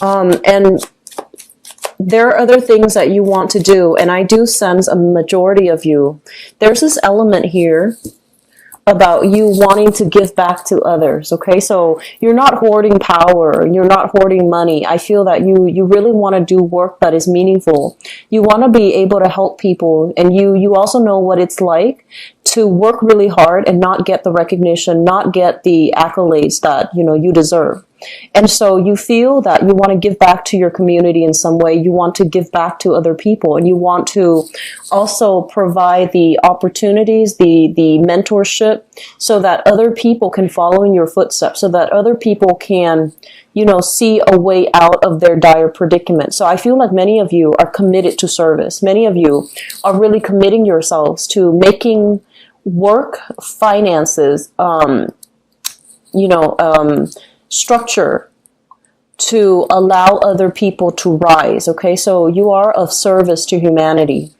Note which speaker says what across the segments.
Speaker 1: And there are other things that you want to do, and I do sense a majority of you. There's this element here about you wanting to give back to others, okay? So you're not hoarding power, you're not hoarding money. I feel that you really want to do work that is meaningful. You want to be able to help people, and you also know what it's like to work really hard and not get the recognition, not get the accolades that, you deserve. And so you feel that you want to give back to your community in some way. You want to give back to other people, and you want to also provide the opportunities, the mentorship, so that other people can follow in your footsteps, so that other people can, see a way out of their dire predicament. So I feel like many of you are committed to service. Many of you are really committing yourselves to making work, finances, structure to allow other people to rise. Okay, so you are of service to humanity.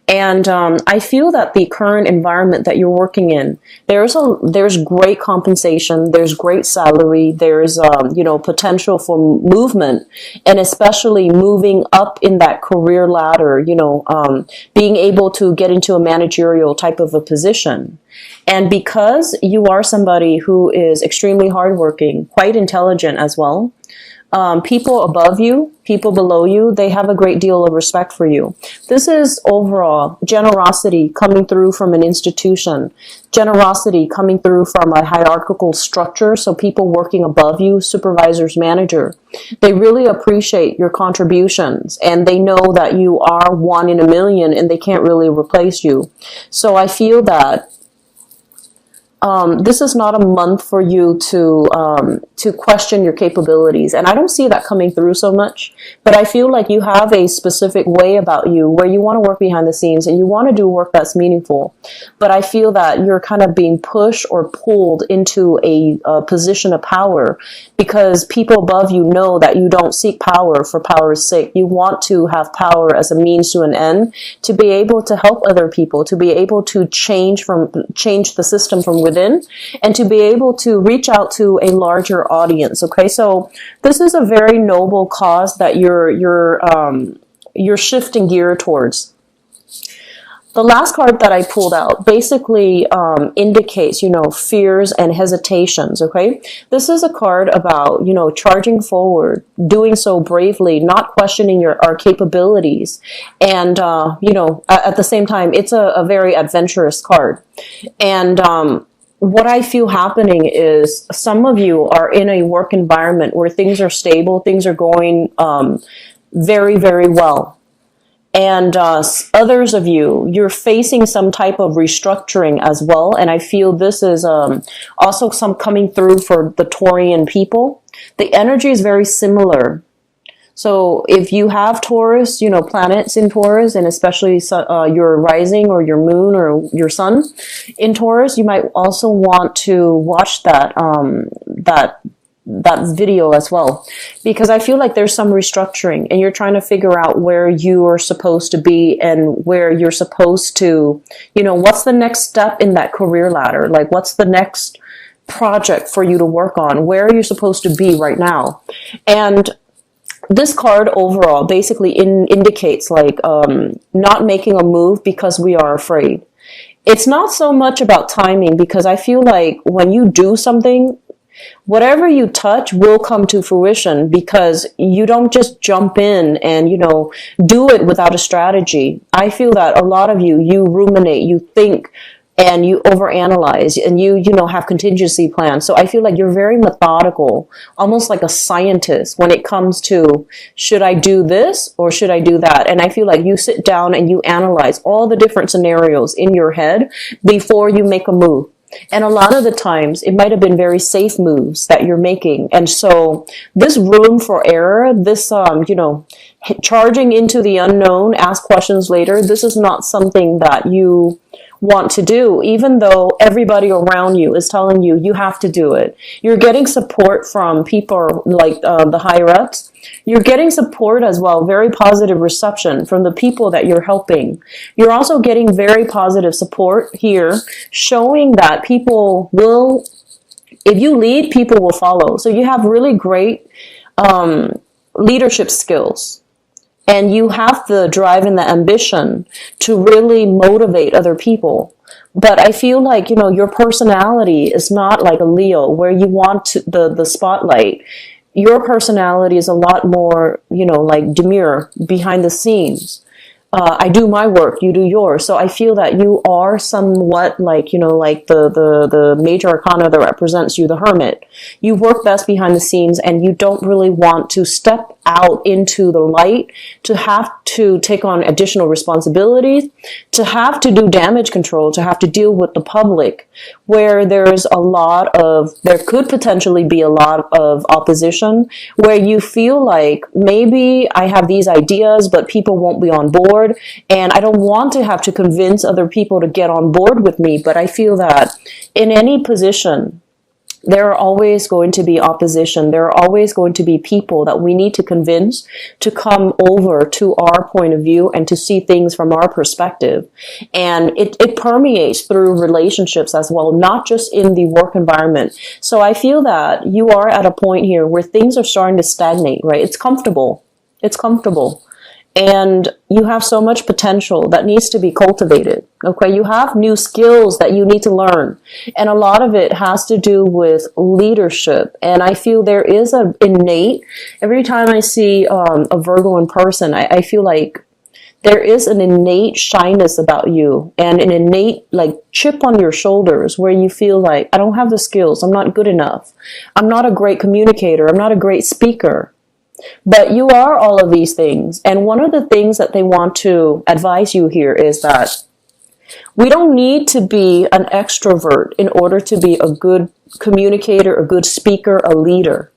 Speaker 1: And I feel that the current environment that you're working in, there's great compensation, there's great salary, there's potential for movement, and especially moving up in that career ladder, being able to get into a managerial type of a position. And because you are somebody who is extremely hardworking, quite intelligent as well, people above you, people below you, they have a great deal of respect for you. This is overall generosity coming through from an institution, generosity coming through from a hierarchical structure. So people working above you, supervisors, manager, they really appreciate your contributions, and they know that you are one in a million and they can't really replace you. So I feel that this is not a month for you to question your capabilities. And I don't see that coming through so much, but I feel like you have a specific way about you where you want to work behind the scenes and you want to do work that's meaningful. But I feel that you're kind of being pushed or pulled into a position of power because people above you know that you don't seek power for power's sake. You want to have power as a means to an end, to be able to help other people, to be able to change the system from within, and to be able to reach out to a larger audience. Okay, so this is a very noble cause that you're shifting gear towards. The last card that I pulled out basically indicates, fears and hesitations, okay? This is a card about, charging forward, doing so bravely, not questioning our capabilities. And, at the same time, it's a very adventurous card. And what I feel happening is some of you are in a work environment where things are stable, things are going very, very well. And others of you, you're facing some type of restructuring as well. And I feel this is also some coming through for the Taurian people. The energy is very similar. So if you have Taurus, planets in Taurus, and especially your rising or your moon or your sun in Taurus, you might also want to watch that video as well, because I feel like there's some restructuring and you're trying to figure out where you are supposed to be and where you're supposed to, what's the next step in that career ladder? Like, what's the next project for you to work on? Where are you supposed to be right now? And this card overall basically indicates like not making a move because we are afraid. It's not so much about timing, because I feel like when you do something, whatever you touch will come to fruition, because you don't just jump in and, do it without a strategy. I feel that a lot of you ruminate, you think, and you overanalyze, and you have contingency plans. So I feel like you're very methodical, almost like a scientist when it comes to, should I do this or should I do that? And I feel like you sit down and you analyze all the different scenarios in your head before you make a move. And a lot of the times it might have been very safe moves that you're making. And so this room for error, this, charging into the unknown, ask questions later, this is not something that you want to do, even though everybody around you is telling you you have to do it. You're getting support from people like the higher ups. You're getting support as well, very positive reception from the people that you're helping. You're also getting very positive support here, showing that people will, if you lead, people will follow. So you have really great leadership skills, and you have the drive and the ambition to really motivate other people. But I feel like, your personality is not like a Leo where you want the spotlight. Your personality is a lot more, like demure, behind the scenes. I do my work, you do yours. So I feel that you are somewhat like, like the major arcana that represents you, the hermit. You work best behind the scenes, and you don't really want to step out into the light, to have to take on additional responsibilities, to have to do damage control, to have to deal with the public, where there could potentially be a lot of opposition, where you feel like maybe I have these ideas, but people won't be on board, and I don't want to have to convince other people to get on board with me. But I feel that in any position, there are always going to be opposition. There are always going to be people that we need to convince to come over to our point of view and to see things from our perspective. And it permeates through relationships as well, not just in the work environment. So I feel that you are at a point here where things are starting to stagnate, right? It's comfortable. It's comfortable. And you have so much potential that needs to be cultivated. Okay, you have new skills that you need to learn. And a lot of it has to do with leadership. And I feel there is an innate, every time I see a Virgo in person, I feel like there is an innate shyness about you and an innate like chip on your shoulders where you feel like, I don't have the skills. I'm not good enough. I'm not a great communicator. I'm not a great speaker. But you are all of these things. And one of the things that they want to advise you here is that we don't need to be an extrovert in order to be a good communicator, a good speaker, a leader.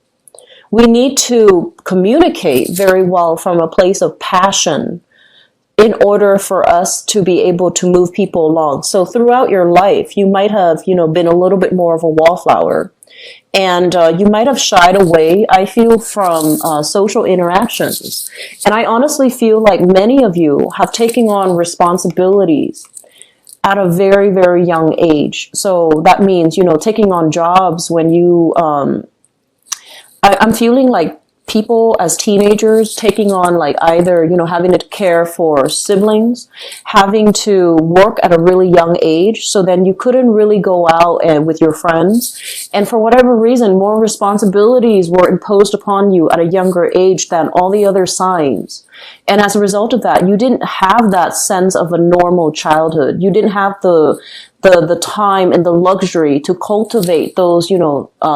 Speaker 1: We need to communicate very well from a place of passion in order for us to be able to move people along. So throughout your life, you might have, been a little bit more of a wallflower. And you might have shied away, I feel, from social interactions. And I honestly feel like many of you have taken on responsibilities at a very, very young age. So that means, taking on jobs when you, I'm feeling like people as teenagers taking on like either, having to care for siblings, having to work at a really young age. So then you couldn't really go out and with your friends. And for whatever reason, more responsibilities were imposed upon you at a younger age than all the other signs. And as a result of that, you didn't have that sense of a normal childhood. You didn't have the time and the luxury to cultivate those,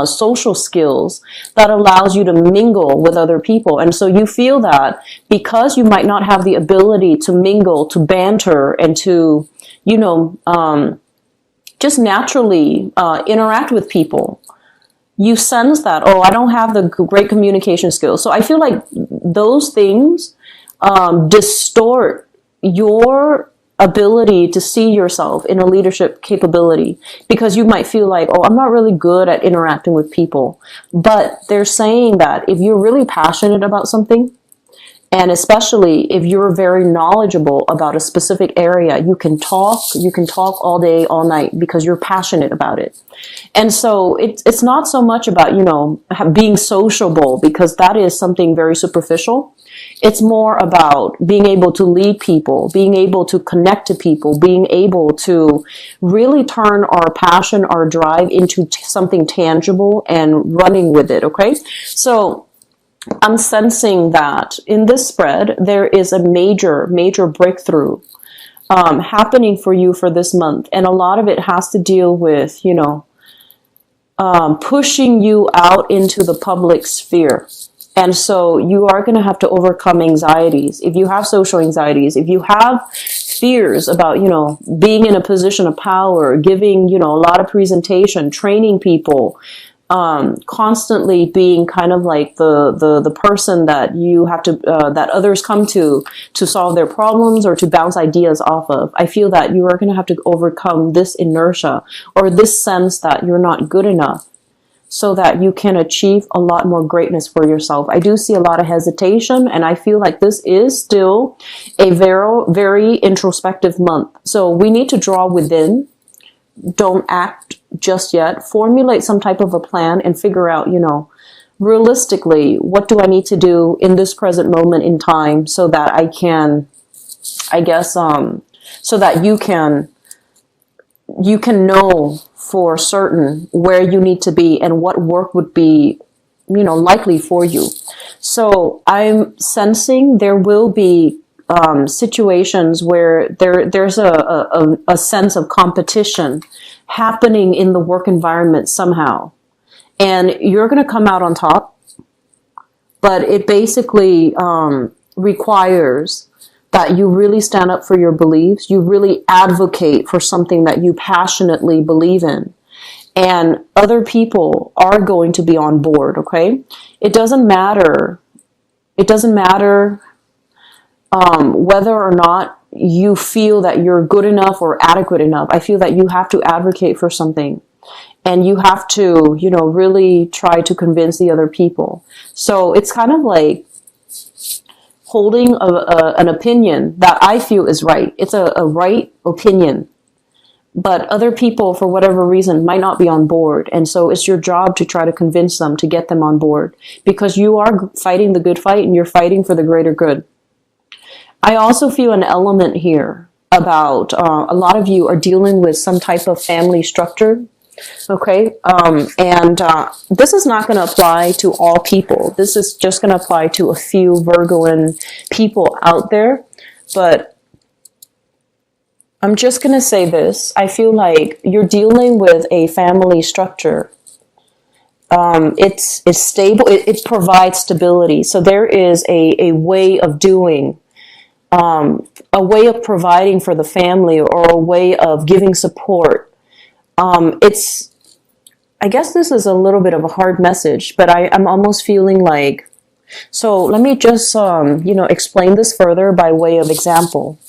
Speaker 1: social skills that allows you to mingle with other people. And so you feel that because you might not have the ability to mingle, to banter, and to, just naturally interact with people, you sense that, I don't have the great communication skills. So I feel like those things distort your ability to see yourself in a leadership capability, because you might feel like, I'm not really good at interacting with people. But they're saying that if you're really passionate about something, and especially if you're very knowledgeable about a specific area, you can talk all day, all night, because you're passionate about it. And so it's not so much about, being sociable, because that is something very superficial. It's more about being able to lead people, being able to connect to people, being able to really turn our passion, our drive into something tangible and running with it, okay? So I'm sensing that in this spread, there is a major, major breakthrough happening for you for this month. And a lot of it has to deal with, pushing you out into the public sphere. And so you are going to have to overcome anxieties. If you have social anxieties, if you have fears about, being in a position of power, giving, a lot of presentation, training people, constantly being kind of like the person that you have to, that others come to solve their problems or to bounce ideas off of. I feel that you are going to have to overcome this inertia or this sense that you're not good enough, so that you can achieve a lot more greatness for yourself. I do see a lot of hesitation, and I feel like this is still a very, very introspective month. So we need to draw within. Don't act just yet. Formulate some type of a plan and figure out, realistically, what do I need to do in this present moment in time so that I can, I guess, so that you can know for certain where you need to be and what work would be, likely for you. So I'm sensing there will be situations where there's a sense of competition happening in the work environment somehow. And you're going to come out on top, but it basically requires that you really stand up for your beliefs. You really advocate for something that you passionately believe in. And other people are going to be on board, okay? It doesn't matter. It doesn't matter whether or not you feel that you're good enough or adequate enough. I feel that you have to advocate for something. And you have to, really try to convince the other people. So it's kind of like holding an opinion that I feel is right. It's a right opinion. But other people, for whatever reason, might not be on board. And so it's your job to try to convince them, to get them on board. Because you are fighting the good fight and you're fighting for the greater good. I also feel an element here about a lot of you are dealing with some type of family structure. Okay, and this is not going to apply to all people. This is just going to apply to a few Virgoan people out there. But I'm just going to say this. I feel like you're dealing with a family structure. It's stable. It provides stability. So there is a way of doing, a way of providing for the family, or a way of giving support. I guess this is a little bit of a hard message, but I'm almost feeling like, so let me just, explain this further by way of example.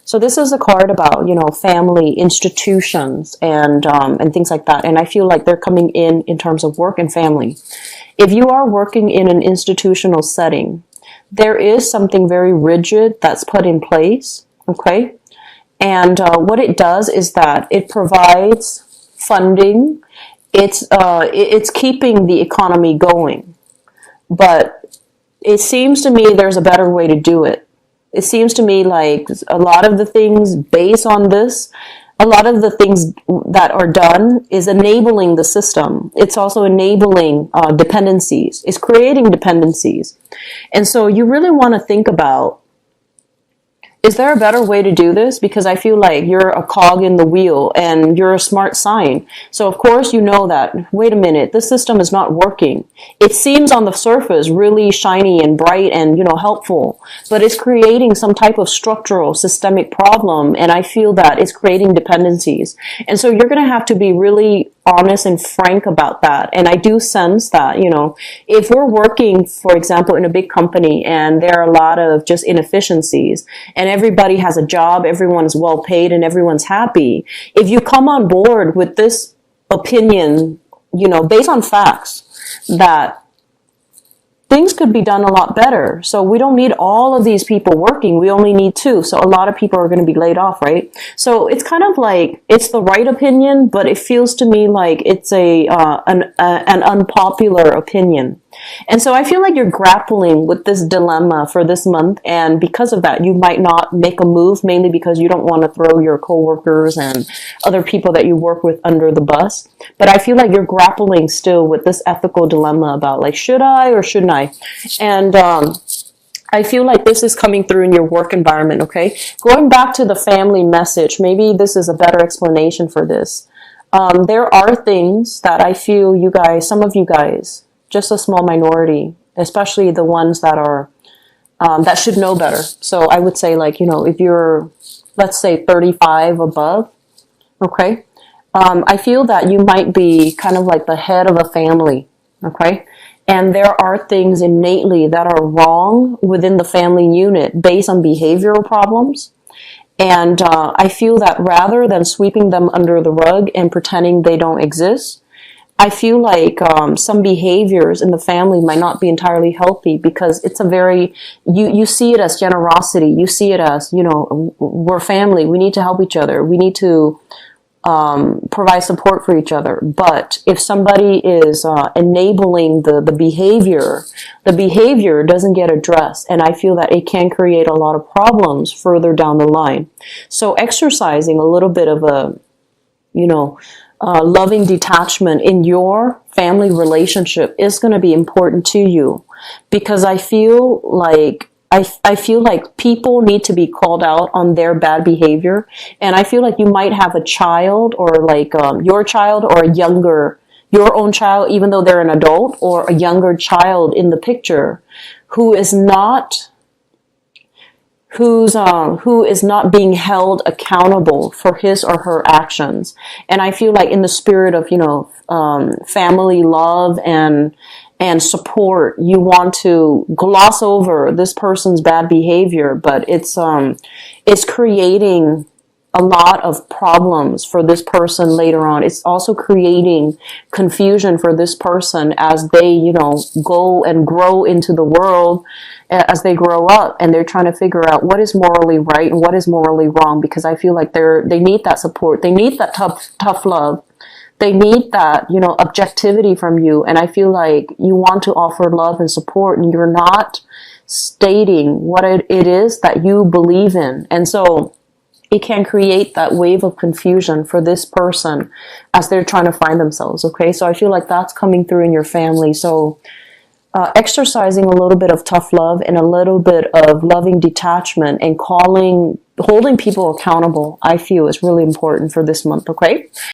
Speaker 1: So this is a card about, family, institutions, and things like that. And I feel like they're coming in terms of work and family. If you are working in an institutional setting, there is something very rigid that's put in place. Okay. And what it does is that it provides funding. It's keeping the economy going, but it seems to me there's a better way to do it. It seems to me like a lot of the things based on this, a lot of the things that are done is enabling the system. It's also enabling dependencies. It's creating dependencies. And so you really want to think about, is there a better way to do this? Because I feel like you're a cog in the wheel and you're a smart sign. So of course you know that, wait a minute, this system is not working. It seems on the surface really shiny and bright and, helpful, but it's creating some type of structural systemic problem. And I feel that it's creating dependencies. And so you're going to have to be really honest and frank about that. And I do sense that, if we're working, for example, in a big company and there are a lot of just inefficiencies and everybody has a job, everyone is well paid and everyone's happy. If you come on board with this opinion, based on facts, that things could be done a lot better. So we don't need all of these people working. We only need 2. So a lot of people are going to be laid off, right? So it's kind of like, it's the right opinion, but it feels to me like it's an unpopular opinion. And so I feel like you're grappling with this dilemma for this month. And because of that, you might not make a move, mainly because you don't want to throw your coworkers and other people that you work with under the bus. But I feel like you're grappling still with this ethical dilemma about like, should I or shouldn't I? And I feel like this is coming through in your work environment, okay? Going back to the family message, maybe this is a better explanation for this. There are things that I feel you guys, some of you guys, just a small minority, especially the ones that are, that should know better. So I would say like, if you're, let's say 35 above, okay? I feel that you might be kind of like the head of a family, okay? And there are things innately that are wrong within the family unit based on behavioral problems. And I feel that rather than sweeping them under the rug and pretending they don't exist, I feel like some behaviors in the family might not be entirely healthy because it's a very, you see it as generosity. You see it as, we're family. We need to help each other. We need to provide support for each other. But if somebody is enabling the behavior doesn't get addressed, and I feel that it can create a lot of problems further down the line. So exercising a little bit of a, loving detachment in your family relationship is going to be important to you, because I feel like people need to be called out on their bad behavior. And I feel like you might have a child, or like your child, or your own child, even though they're an adult, or a younger child in the picture who is not being held accountable for his or her actions. And I feel like in the spirit of, family love and support, you want to gloss over this person's bad behavior, but it's creating a lot of problems for this person later on. It's also creating confusion for this person as they, go and grow into the world, as they grow up, and they're trying to figure out what is morally right and what is morally wrong, because I feel like they need that support. They need that tough love. They need that, objectivity from you. And I feel like you want to offer love and support, and you're not stating what it is that you believe in. And so it can create that wave of confusion for this person as they're trying to find themselves. Okay. So I feel like that's coming through in your family. So exercising a little bit of tough love and a little bit of loving detachment and holding people accountable, I feel is really important for this month. Okay.